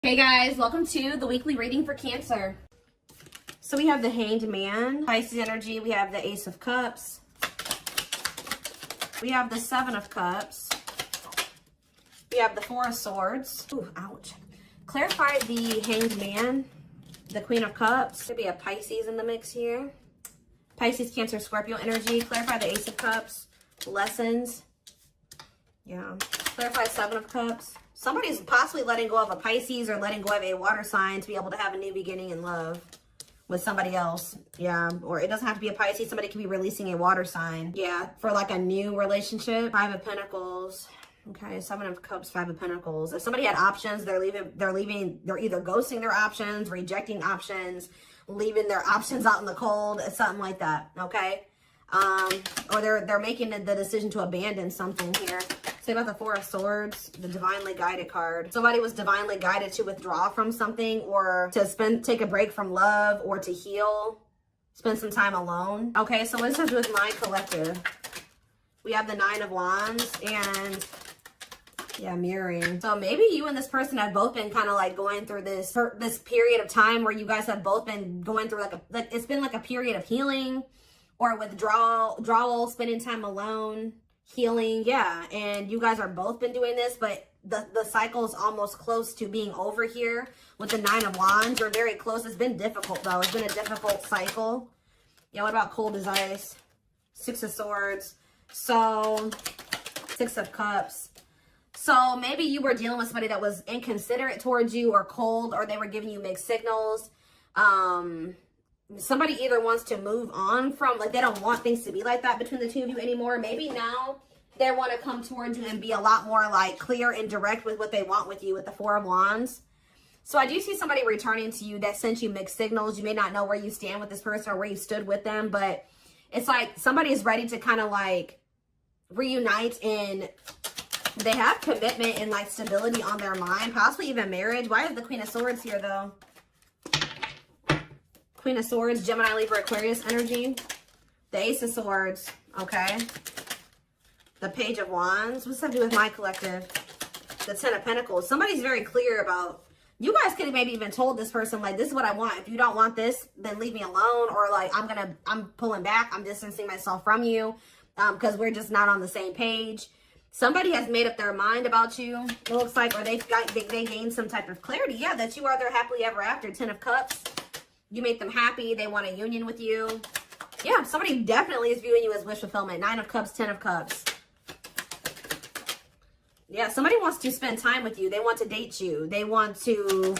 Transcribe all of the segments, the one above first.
Hey guys, welcome to the weekly reading for Cancer. So we have the Hanged Man, Pisces energy. We have the Ace of Cups. We have the Seven of Cups. We have the Four of Swords. Ooh, ouch. Clarify the Hanged Man, the Queen of Cups. Could be a Pisces in the mix here. Pisces, Cancer, Scorpio energy. Clarify the Ace of Cups. Lessons. Yeah. Clarify Seven of Cups. Somebody's possibly letting go of a Pisces or letting go of a water sign to be able to have a new beginning in love with somebody else. Yeah. Or it doesn't have to be a Pisces. Somebody could be releasing a water sign. Yeah. For like a new relationship. Five of Pentacles. Okay. Seven of Cups, Five of Pentacles. If somebody had options, they're either ghosting their options, rejecting options, leaving their options out in the cold, something like that. Okay. Or they're making the decision to abandon something here. Say about the Four of Swords, the divinely guided card. Somebody was divinely guided to withdraw from something or to take a break from love or to heal, spend some time alone. Okay, so what does this have to do with my collective? We have the Nine of Wands and yeah, mirroring. So maybe you and this person have both been kind of like going through this period of time where you guys have both been going through it's been like a period of healing or withdrawal, spending time alone, healing. Yeah, and you guys are both been doing this, but the cycle is almost close to being over here with the Nine of Wands. You're very close. It's been difficult though. It's been a difficult cycle. Yeah, what about cold as ice? Six of Swords. So Six of Cups. So maybe you were dealing with somebody that was inconsiderate towards you or cold, or they were giving you mixed signals. Somebody either wants to move on from, like, they don't want things to be like that between the two of you anymore. Maybe now they want to come towards you and be a lot more like clear and direct with what they want with you with the Four of Wands. So I do see somebody returning to you that sent you mixed signals. You may not know where you stand with this person or where you stood with them, but it's like somebody is ready to kind of like reunite, and they have commitment and like stability on their mind, possibly even marriage. Why is the Queen of Swords here though? Queen of Swords, Gemini, Libra, Aquarius energy. The Ace of Swords, okay. The Page of Wands. What's that have to do with my collective? The Ten of Pentacles. Somebody's very clear about, you guys could have maybe even told this person, like, this is what I want. If you don't want this, then leave me alone. Or like, I'm pulling back. I'm distancing myself from you because we're just not on the same page. Somebody has made up their mind about you, it looks like, or they gained some type of clarity. Yeah, that you are their happily ever after. Ten of Cups. You make them happy. They want a union with you. Yeah, somebody definitely is viewing you as wish fulfillment. Nine of Cups, Ten of Cups. Yeah, somebody wants to spend time with you. They want to date you. They want to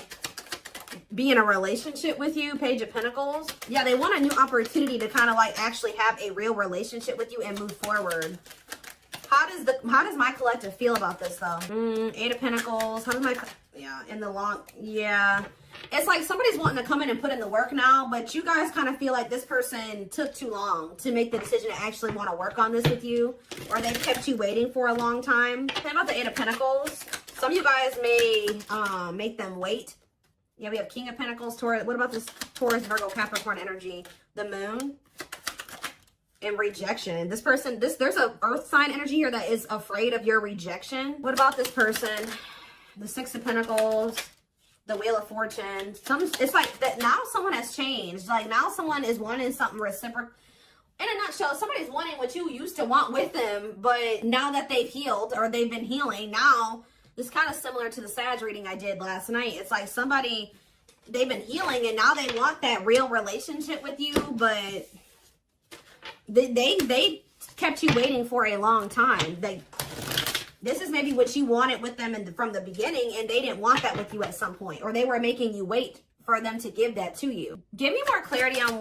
be in a relationship with you. Page of Pentacles. Yeah, they want a new opportunity to kind of like actually have a real relationship with you and move forward. How does my collective feel about this though? Eight of Pentacles. How does my, yeah, in the long, yeah. It's like somebody's wanting to come in and put in the work now, but you guys kind of feel like this person took too long to make the decision to actually want to work on this with you, or they kept you waiting for a long time. Think about the Eight of Pentacles. Some of you guys may make them wait. Yeah, we have King of Pentacles, Taurus. What about this Taurus, Virgo, Capricorn energy? The Moon and rejection. This person, there's a earth sign energy here that is afraid of your rejection. What about this person? The Six of Pentacles. The Wheel of Fortune. It's like that now someone has changed. Like now someone is wanting something reciprocal. In a nutshell, somebody's wanting what you used to want with them, but now that they've healed or they've been healing, now it's kind of similar to the Sag reading I did last night. It's like somebody, they've been healing and now they want that real relationship with you, but they kept you waiting for a long time. This is maybe what you wanted with them from the beginning, and they didn't want that with you at some point, or they were making you wait for them to give that to you. Give me more clarity on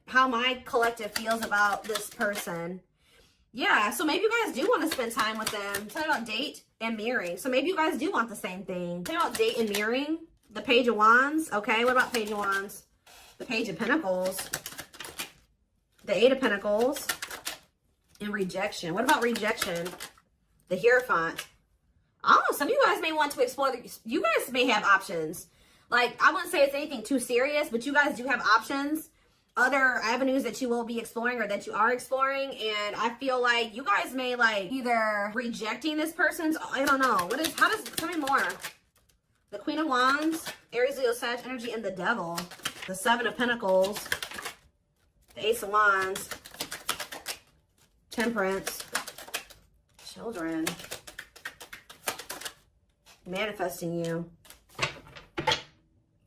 how my collective feels about this person. Yeah, so maybe you guys do want to spend time with them. Talk about date and mirroring. So maybe you guys do want the same thing. Talk about date and mirroring. The Page of Wands. Okay, what about Page of Wands? The Page of Pentacles. The Eight of Pentacles. And rejection. What about rejection? The Hierophant. Oh, some of you guys may want to explore. You guys may have options. Like, I wouldn't say it's anything too serious, but you guys do have options. Other avenues that you will be exploring or that you are exploring. And I feel like you guys may like either rejecting this person's, I don't know. How does, tell me more. The Queen of Wands, Aries, Leo, Sag energy, and the Devil. The Seven of Pentacles, the Ace of Wands, Temperance, Children, manifesting you,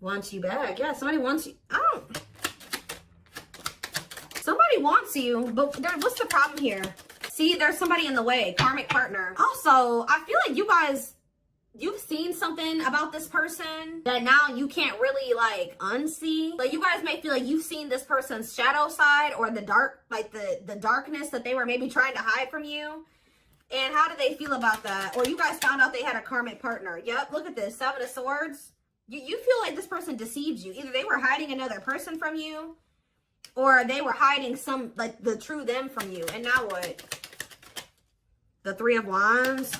wants you back. Yeah, somebody wants you. Somebody wants you, but what's the problem here? See, there's somebody in the way, karmic partner. Also, I feel like you guys, you've seen something about this person that now you can't really like unsee. Like you guys may feel like you've seen this person's shadow side or the dark, like the darkness that they were maybe trying to hide from you. And how do they feel about that? Or you guys found out they had a karmic partner. Yep, look at this, Seven of Swords. You feel like this person deceived you. Either they were hiding another person from you, or they were hiding some, like the true them from you. And now what? The Three of Wands.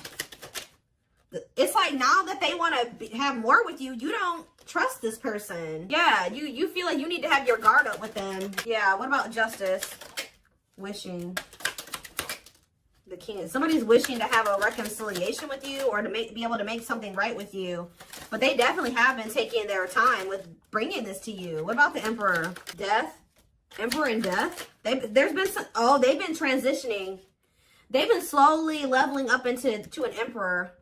It's like now that they want to have more with you, you don't trust this person. Yeah, you feel like you need to have your guard up with them. Yeah, what about Justice? Wishing. The King. Somebody's wishing to have a reconciliation with you or to be able to make something right with you. But they definitely have been taking their time with bringing this to you. What about the Emperor? Death? Emperor and Death? There's been some, they've been transitioning. They've been slowly leveling up into an Emperor.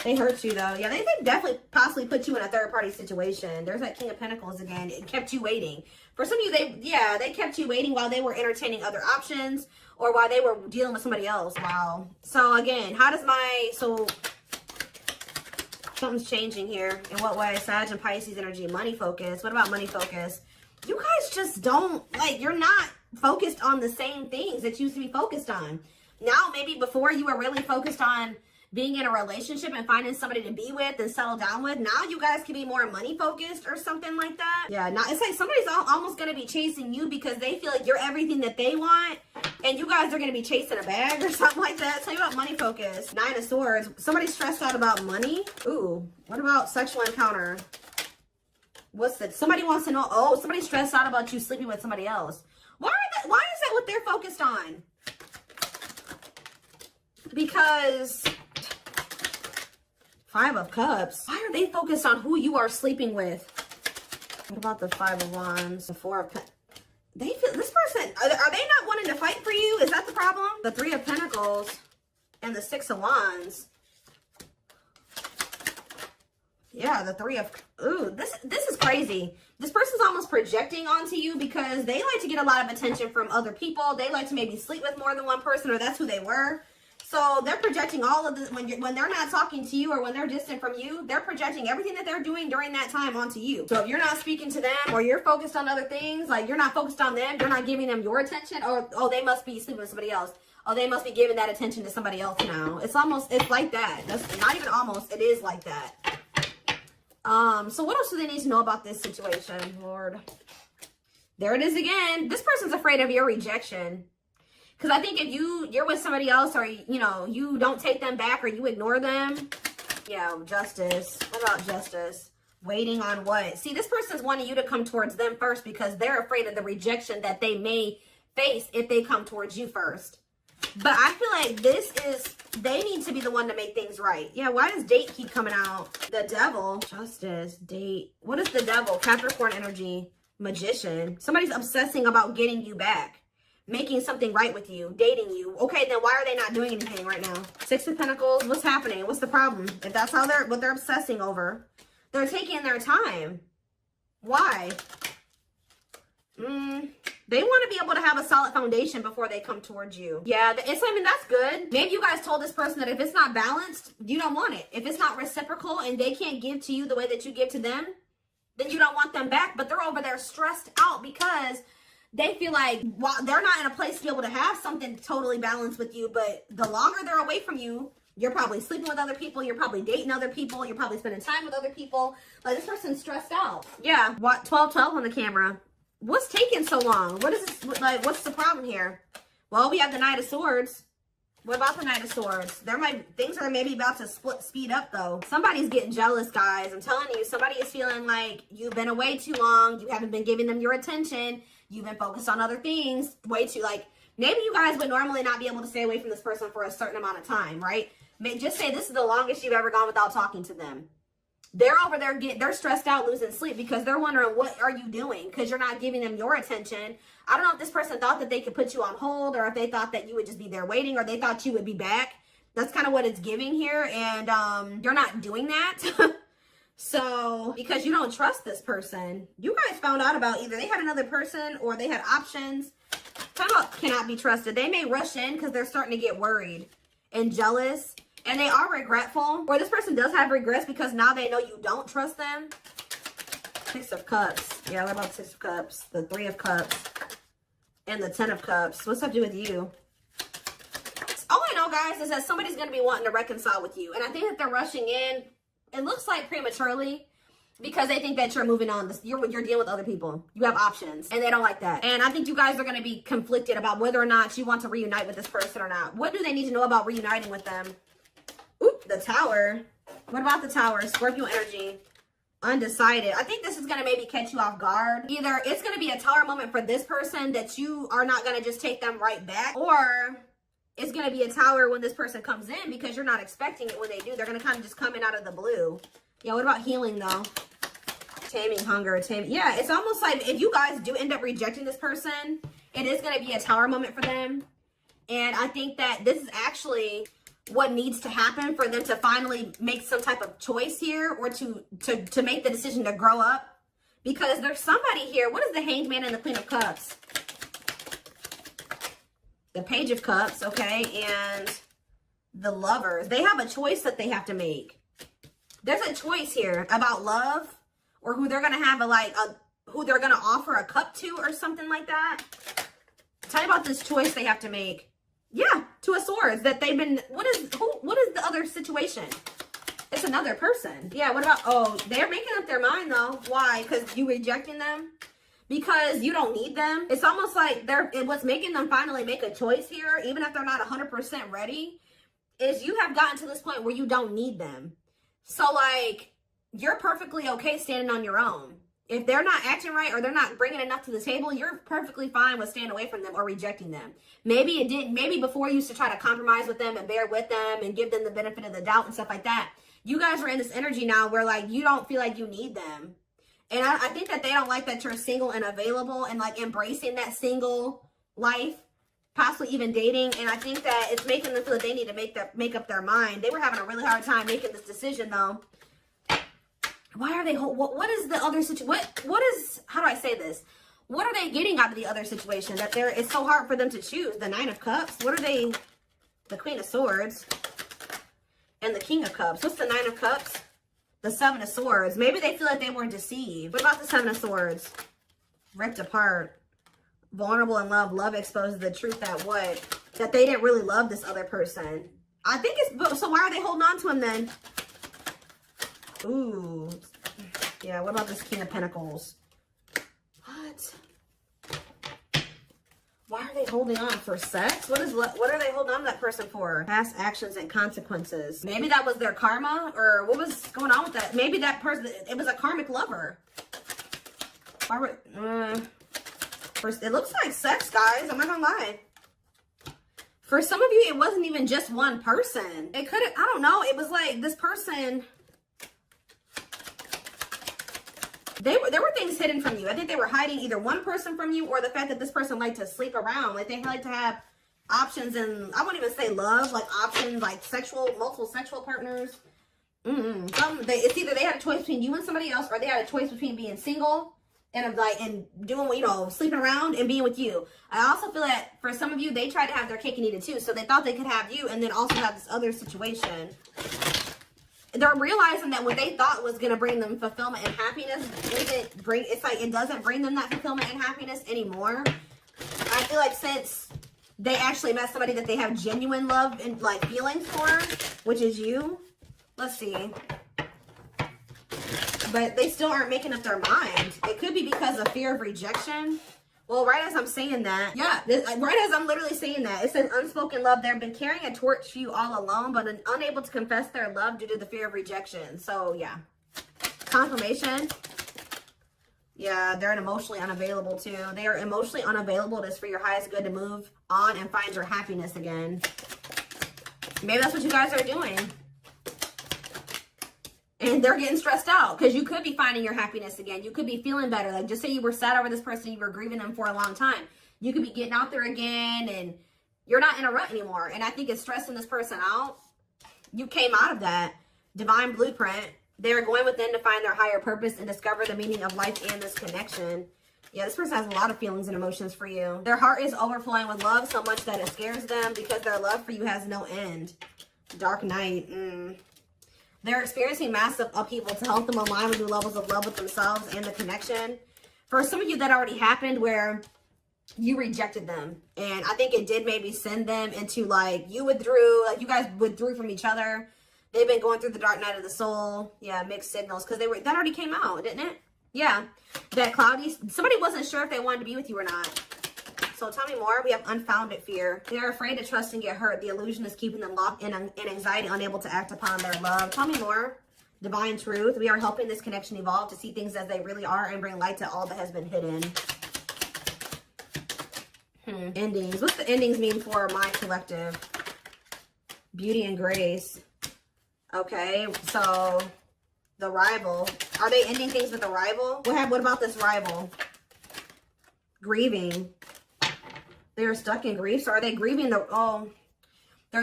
They hurt you though. Yeah, they definitely possibly put you in a third party situation. There's that King of Pentacles again. It kept you waiting. For some of you, they kept you waiting while they were entertaining other options or while they were dealing with somebody else. Wow. So again, something's changing here. In what way? Sag and Pisces energy, money focus. What about money focus? You guys just don't, you're not focused on the same things that you used to be focused on. Now, maybe before you were really focused on being in a relationship and finding somebody to be with and settle down with. Now you guys can be more money focused or something like that. Yeah, now it's like somebody's almost going to be chasing you because they feel like you're everything that they want. And you guys are going to be chasing a bag or something like that. Tell you about money focus. Nine of Swords. Somebody's stressed out about money. Ooh, what about sexual encounter? What's that? Somebody wants to know. Oh, somebody's stressed out about you sleeping with somebody else. Why is that what they're focused on? Because Five of Cups. Why are they focused on who you are sleeping with? What about the Five of Wands? The Four of Pentacles. They feel this person, are they not wanting to fight for you? Is that the problem? The Three of Pentacles and the Six of Wands. Yeah, the Three of, ooh, this is crazy. This person's almost projecting onto you because they like to get a lot of attention from other people. They like to maybe sleep with more than one person, or that's who they were. So they're projecting all of this when they're not talking to you or when they're distant from you, they're projecting everything that they're doing during that time onto you. So if you're not speaking to them or you're focused on other things, like you're not focused on them, you're not giving them your attention, or, oh, they must be sleeping with somebody else. Oh, they must be giving that attention to somebody else now. It's like that. That's not even almost, it is like that. So what else do they need to know about this situation, Lord? There it is again. This person's afraid of your rejection. Because I think if you're with somebody else or, you don't take them back or you ignore them. Yeah, Justice. What about Justice? Waiting on what? See, this person's wanting you to come towards them first because they're afraid of the rejection that they may face if they come towards you first. But I feel like they need to be the one to make things right. Yeah, why does date keep coming out? The Devil. Justice, date. What is the Devil? Capricorn energy. Magician. Somebody's obsessing about getting you back. Making something right with you, dating you. Okay, then why are they not doing anything right now? Six of Pentacles, what's happening? What's the problem? If that's what they're obsessing over, they're taking their time. Why? They want to be able to have a solid foundation before they come towards you. Yeah, that's good. Maybe you guys told this person that if it's not balanced, you don't want it. If it's not reciprocal and they can't give to you the way that you give to them, then you don't want them back. But they're over there stressed out because they feel like they're not in a place to be able to have something totally balanced with you, but the longer they're away from you, you're probably sleeping with other people, you're probably dating other people, you're probably spending time with other people. Like, this person's stressed out. Yeah, 12-12 on the camera. What's taking so long? What is this, what's the problem here? Well, we have the Knight of Swords. What about the Knight of Swords? Things are maybe about to speed up though. Somebody's getting jealous, guys. I'm telling you, somebody is feeling like you've been away too long, you haven't been giving them your attention. You've been focused on other things way too, maybe you guys would normally not be able to stay away from this person for a certain amount of time, right? Just say this is the longest you've ever gone without talking to them. They're over there they're stressed out, losing sleep because they're wondering, what are you doing? Because you're not giving them your attention. I don't know if this person thought that they could put you on hold, or if they thought that you would just be there waiting, or they thought you would be back. That's kind of what it's giving here. And you're not doing that. So, because you don't trust this person. You guys found out about either they had another person or they had options. Talk about cannot be trusted. They may rush in because they're starting to get worried and jealous. And they are regretful. Or this person does have regrets because now they know you don't trust them. Six of Cups. Yeah, what about Six of Cups? The Three of Cups. And the Ten of Cups. What's that to do with you? All I know, guys, is that somebody's going to be wanting to reconcile with you. And I think that they're rushing in. It looks like prematurely because they think that you're moving on. You're dealing with other people. You have options and they don't like that. And I think you guys are going to be conflicted about whether or not you want to reunite with this person or not. What do they need to know about reuniting with them? Oop, the Tower. What about the Tower? Scorpio energy. Undecided. I think this is going to maybe catch you off guard. Either it's going to be a Tower moment for this person that you are not going to just take them right back, or it's going to be a Tower when this person comes in because you're not expecting it when they do. They're going to kind of just come in out of the blue. Yeah, what about healing, though? Taming hunger. Yeah, it's almost like if you guys do end up rejecting this person, it is going to be a Tower moment for them. And I think that this is actually what needs to happen for them to finally make some type of choice here, or to make the decision to grow up. Because there's somebody here. What is the Hanged Man and the Queen of Cups? The Page of Cups, okay, and the Lovers. They have a choice that they have to make. There's a choice here about love, or who they're gonna have who they're gonna offer a cup to, or something like that. Tell me about this choice they have to make. Yeah, Two of Swords. That they've been. What is the other situation? It's another person. Yeah. What about? Oh, they're making up their mind though. Why? Because you rejecting them. Because you don't need them. It's almost like what's making them finally make a choice here, even if they're not 100% ready, is you have gotten to this point where you don't need them. So, like, you're perfectly okay standing on your own. If they're not acting right or they're not bringing enough to the table, you're perfectly fine with staying away from them or rejecting them. Maybe before you used to try to compromise with them and bear with them and give them the benefit of the doubt and stuff like that. You guys are in this energy now where, like, you don't feel like you need them. And I think that they don't like that you're single and available and, like, embracing that single life, possibly even dating. And I think that it's making them feel that they need to make up their mind. They were having a really hard time making this decision, though. Why are they, what is the other situation? What is, how do I say this? What are they getting out of the other situation that it's so hard for them to choose? The Nine of Cups. What are they, the Queen of Swords and the King of Cups. What's the Nine of Cups? The Seven of Swords. Maybe they feel like they were deceived. What about the Seven of Swords? Ripped apart. Vulnerable in love. Love exposes the truth that what? That they didn't really love this other person. I think it's, so why are they holding on to him then? Ooh. Yeah, what about this King of Pentacles? What? Why are they holding on? For sex? What are they holding on to that person for? Past actions and consequences. Maybe that was their karma, or what was going on with that? Maybe that person, it was a karmic lover. Why were, first, it looks like sex, guys. I'm not gonna lie. For some of you, it wasn't even just one person. It could have, I don't know. It was like this person, there were things hidden from you. I think they were hiding either one person from you or the fact that this person liked to sleep around. Like they like to have options, and I won't even say love, like options, like multiple sexual partners. It's either they had a choice between you and somebody else, or they had a choice between being single and doing, you know, sleeping around and being with you. I also feel that for some of you, they tried to have their cake and eat it too. So they thought they could have you and then also have this other situation. They're realizing that what they thought was going to bring them fulfillment and happiness it doesn't bring them that fulfillment and happiness anymore. I feel like since they actually met somebody that they have genuine love and like feelings for, which is you. Let's see. But they still aren't making up their mind. It could be because of fear of rejection. Well, right as I'm saying that, yeah, right as I'm literally saying that, it says unspoken love. They've been carrying a torch for you all alone, but unable to confess their love due to the fear of rejection. So, yeah. Confirmation. Yeah, they're emotionally unavailable, too. They are emotionally unavailable. It is for your highest good to move on and find your happiness again. Maybe that's what you guys are doing. And they're getting stressed out because you could be finding your happiness again. You could be feeling better. Like, just say you were sad over this person, you were grieving them for a long time. You could be getting out there again and you're not in a rut anymore. And I think it's stressing this person out. You came out of that divine blueprint. They're going within to find their higher purpose and discover the meaning of life and this connection. Yeah, this person has a lot of feelings and emotions for you. Their heart is overflowing with love so much that it scares them because their love for you has no end. Dark night. They're experiencing massive upheaval to help them align with new levels of love with themselves and the connection. For some of you, that already happened where you rejected them. And I think it did maybe send them into, like, you withdrew. Like, you guys withdrew from each other. They've been going through the dark night of the soul. Yeah, mixed signals. Because that already came out, didn't it? Yeah. That cloudy. Somebody wasn't sure if they wanted to be with you or not. So tell me more. We have unfounded fear. They're afraid to trust and get hurt. The illusion is keeping them locked in anxiety, unable to act upon their love. Tell me more. Divine truth. We are helping this connection evolve to see things as they really are and bring light to all that has been hidden. Endings. What's the endings mean for my collective? Beauty and grace. Okay, so the rival. Are they ending things with a rival? What about this rival? Grieving. They're stuck in grief. So are they grieving their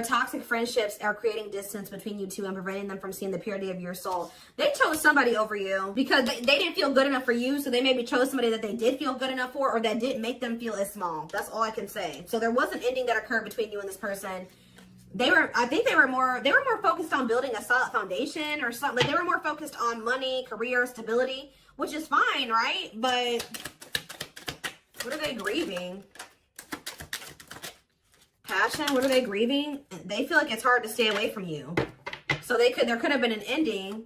toxic friendships are creating distance between you two and preventing them from seeing the purity of your soul. They chose somebody over you because they didn't feel good enough for you. So they maybe chose somebody that they did feel good enough for, or that didn't make them feel as small. That's all I can say. So there was an ending that occurred between you and this person. I think they were more focused on building a solid foundation or something. Like, they were more focused on money, career, stability, which is fine, right? But what are they grieving? Passion. What are they grieving? They feel like it's hard to stay away from you. So there could have been an ending,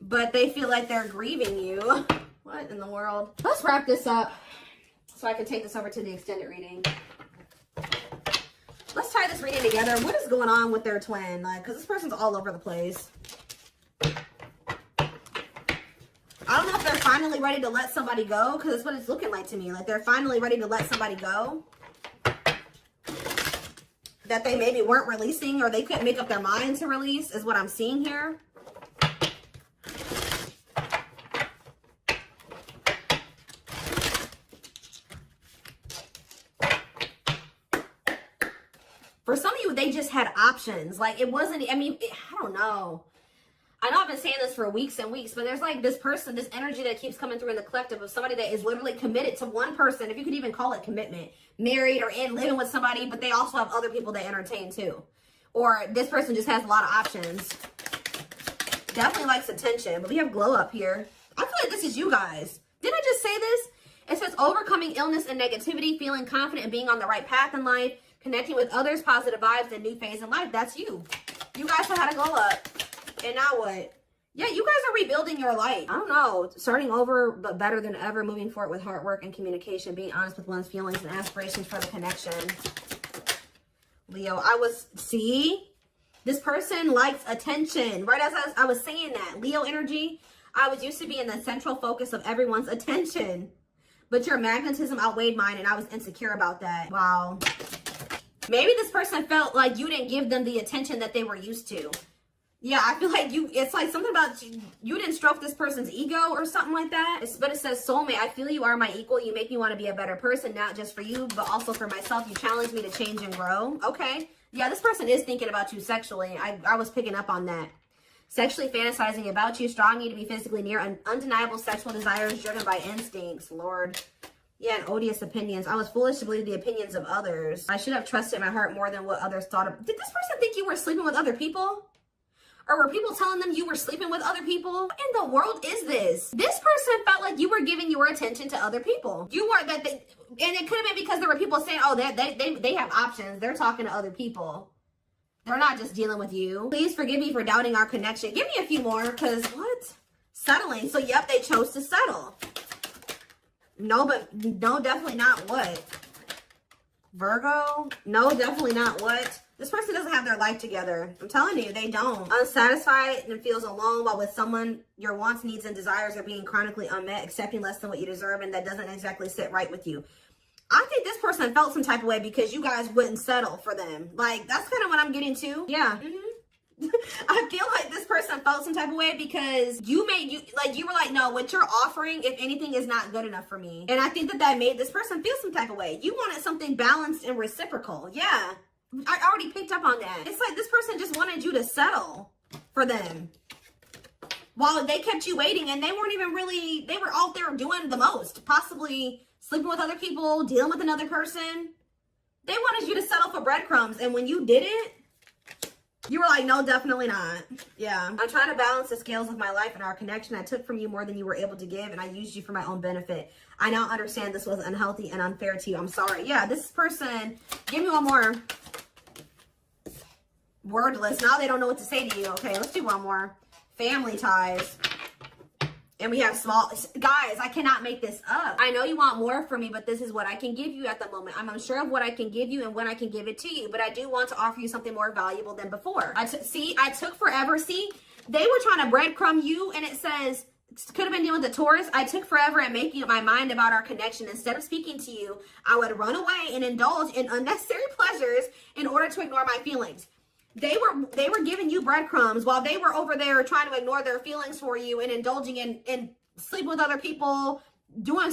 but they feel like they're grieving you. What in the world? Let's wrap this up so I can take this over to the extended reading. Let's tie this reading together. What is going on with their twin? Like, because this person's all over the place. I don't know if they're finally ready to let somebody go, because that's what it's looking like to me. Like, they're finally ready to let somebody go that they maybe weren't releasing, or they couldn't make up their mind to release, is what I'm seeing here. For some of you, they just had options. Like, it wasn't, I don't know. I know I've been saying this for weeks and weeks, but there's like this person, this energy that keeps coming through in the collective of somebody that is literally committed to one person, if you could even call it commitment, married or in living with somebody, but they also have other people they entertain too. Or this person just has a lot of options. Definitely likes attention, but we have glow up here. I feel like this is you guys. Didn't I just say this? It says overcoming illness and negativity, feeling confident and being on the right path in life, connecting with others, positive vibes, and new phase in life. That's you. You guys have had a glow up. And now what? Yeah, you guys are rebuilding your life. I don't know. Starting over, but better than ever. Moving forward with hard work and communication. Being honest with one's feelings and aspirations for the connection. Leo, see? This person likes attention. Right as I was saying that. Leo energy, I was used to be in the central focus of everyone's attention. But your magnetism outweighed mine, and I was insecure about that. Wow. Maybe this person felt like you didn't give them the attention that they were used to. Yeah, I feel like it's like something about you didn't stroke this person's ego or something like that. But it says, soulmate, I feel you are my equal. You make me want to be a better person, not just for you, but also for myself. You challenge me to change and grow. Okay. Yeah, this person is thinking about you sexually. I was picking up on that. Sexually fantasizing about you, strong need to be physically near, undeniable sexual desires driven by instincts. Lord. Yeah, and odious opinions. I was foolish to believe the opinions of others. I should have trusted my heart more than what others thought of. Did this person think you were sleeping with other people? Or were people telling them you were sleeping with other people? What in the world is this? This person felt like you were giving your attention to other people. You weren't and it could have been because there were people saying, oh, they have options. They're talking to other people. They're not just dealing with you. Please forgive me for doubting our connection. Give me a few more, because what? Settling. So, yep, they chose to settle. No, definitely not what? Virgo? No, definitely not what? This person doesn't have their life together. I'm telling you, they don't. Unsatisfied and feels alone while with someone your wants, needs, and desires are being chronically unmet, accepting less than what you deserve, and that doesn't exactly sit right with you. I think this person felt some type of way because you guys wouldn't settle for them. Like, that's kind of what I'm getting to. Yeah. I feel like this person felt some type of way because you were like, no, what you're offering, if anything, is not good enough for me. And I think that made this person feel some type of way. You wanted something balanced and reciprocal. Yeah, I already picked up on that. It's like this person just wanted you to settle for them while they kept you waiting, and they weren't even really, they were out there doing the most, possibly sleeping with other people, dealing with another person. They wanted you to settle for breadcrumbs, and when you didn't, you were like, no, definitely not. Yeah. I'm trying to balance the scales of my life and our connection. I took from you more than you were able to give, and I used you for my own benefit. I now understand this was unhealthy and unfair to you. I'm sorry. Yeah, this person, give me one more. Wordless. Now they don't know what to say to you. Okay, let's do one more. Family ties. And we have small, guys, I cannot make this up. I know you want more from me, but this is what I can give you at the moment. I'm unsure of what I can give you and when I can give it to you, but I do want to offer you something more valuable than before. I took forever. See, they were trying to breadcrumb you, and it says, could have been dealing with the Taurus. I took forever at making up my mind about our connection. Instead of speaking to you, I would run away and indulge in unnecessary pleasures in order to ignore my feelings. They were giving you breadcrumbs while they were over there trying to ignore their feelings for you and indulging in sleeping with other people, indulging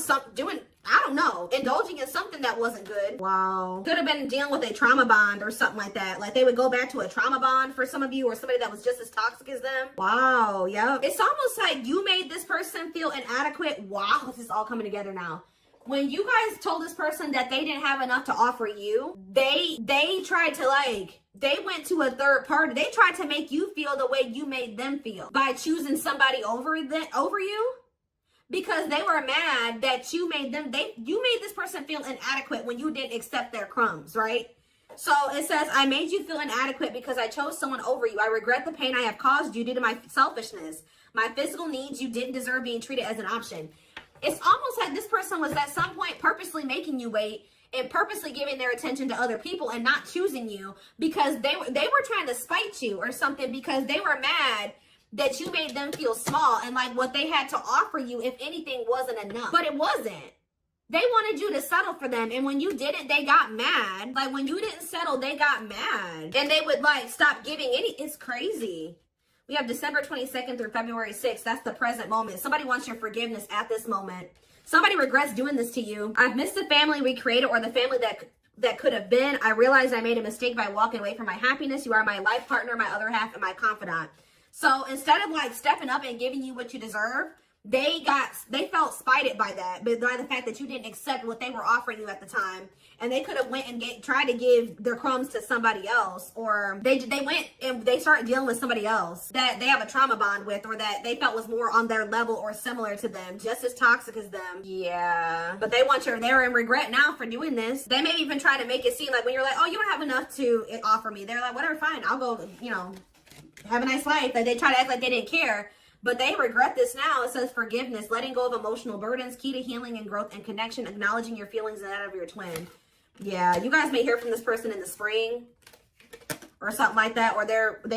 in something that wasn't good. Wow. Could have been dealing with a trauma bond or something like that. Like they would go back to a trauma bond for some of you, or somebody that was just as toxic as them. Wow. Yep. It's almost like you made this person feel inadequate. Wow. This is all coming together now. When you guys told this person that they didn't have enough to offer you, they tried to they went to a third party. They tried to make you feel the way you made them feel by choosing somebody over you, because they were mad that you made this person feel inadequate when you didn't accept their crumbs, right? So it says, I made you feel inadequate because I chose someone over you. I regret the pain I have caused you due to my selfishness. My physical needs, you didn't deserve being treated as an option. It's almost like this person was at some point purposely making you wait and purposely giving their attention to other people and not choosing you because they were trying to spite you or something, because they were mad that you made them feel small and like what they had to offer you, if anything, wasn't enough. But it wasn't. They wanted you to settle for them, and when you didn't, they got mad. Like when you didn't settle, they got mad, and they would like stop giving any. It's crazy. We have December 22nd through February 6th. That's the present moment. Somebody wants your forgiveness at this moment. Somebody regrets doing this to you. I've missed the family we created or the family that could have been. I realized I made a mistake by walking away from my happiness. You are my life partner, my other half, and my confidant. So instead of like stepping up and giving you what you deserve, they felt spited by that, but by the fact that you didn't accept what they were offering you at the time. And they could have went and tried to give their crumbs to somebody else, or they went and they started dealing with somebody else that they have a trauma bond with, or that they felt was more on their level or similar to them, just as toxic as them. Yeah. But they're in regret now for doing this. They may even try to make it seem like when you're like, oh, you don't have enough to offer me. They're like, whatever, fine. I'll go, have a nice life. Like they try to act like they didn't care. But they regret this now. It says forgiveness, letting go of emotional burdens, key to healing and growth and connection, acknowledging your feelings and that of your twin. Yeah, you guys may hear from this person in the spring or something like that, or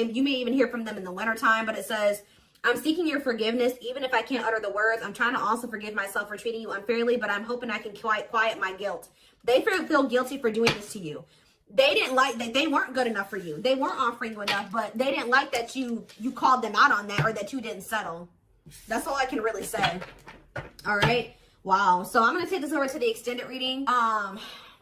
you may even hear from them in the wintertime, but it says, I'm seeking your forgiveness, even if I can't utter the words. I'm trying to also forgive myself for treating you unfairly, but I'm hoping I can quiet my guilt. They feel guilty for doing this to you. They didn't like that they weren't good enough for you. They weren't offering you enough, but they didn't like that you called them out on that, or that you didn't settle. That's all I can really say. All right. Wow. So I'm going to take this over to the extended reading.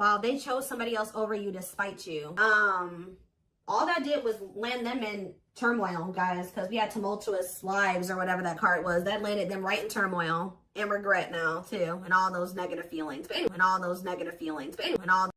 Wow, they chose somebody else over you to spite you. All that did was land them in turmoil, guys, because we had tumultuous lives or whatever that card was. That landed them right in turmoil and regret now, too, and all those negative feelings. But anyway,